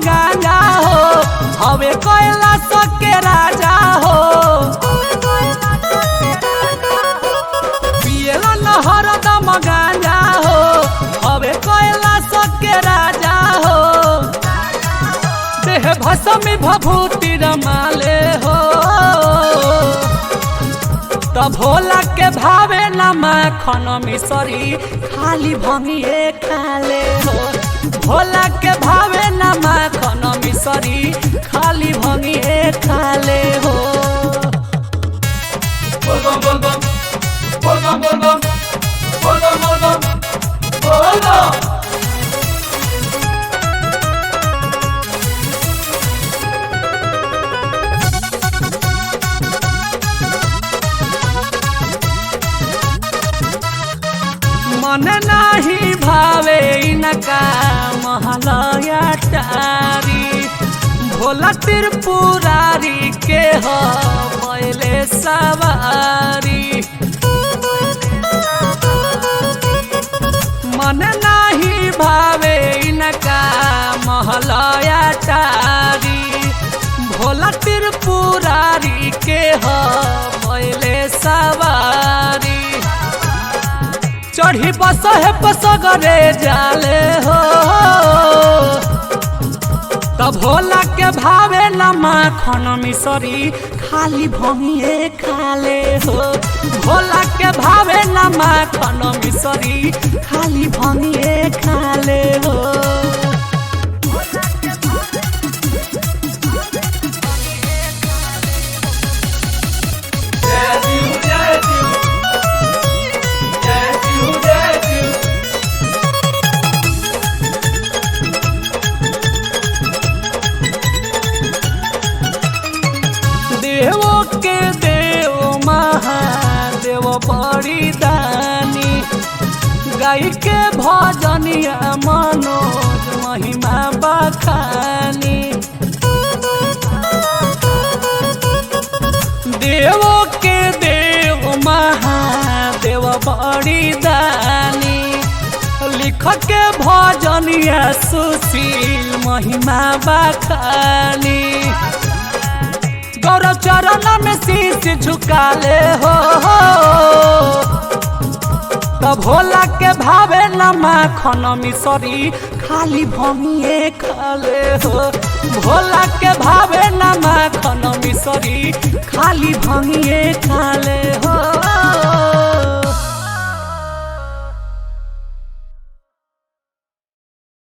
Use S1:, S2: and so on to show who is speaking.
S1: गांजा हो हवे कैलाश के राजा हो पियला नहर दम गांजा हो हवे कैलाश के राजा हो देह भस्मी भभूति रमाले हो तो भोला के भावे न माखन मिसरी खाली भंगिए खाले हो भोला के भावे न माखन मिसरी खाली भंगिए खाले हो बोल बम बोल बम बोल बम बोल बम बोल बम बोल बम बोल बम मन नाही भावे इनका महलया टारी भोला त्रिपुरारी के हो पहले सवारी मन नाही भावे इनका महलया टारी भोला त्रिपुरारी के हो पहले सवारी चढ़ी बस है पसगरे जाले हो तब भोला के भावे न माखन मिसरी खाली भंगिए खाले हो भोला के भावे न माखन मिसरी खाली भंगिए खाले हो देवो के देव महादेव बड़ी दानी गाय के भजनिया मनोज महिमा बखानी देवो के देव महादेव बड़ी दानी लिख के भजनिया सुशील महिमा बखानी गौरव चरण में शीश झुकाले हो तो भोला के भावे न माखन मिसरी खाली भंगिए खाले हो भोला के भावे न माखन मिसरी खाली भंगिए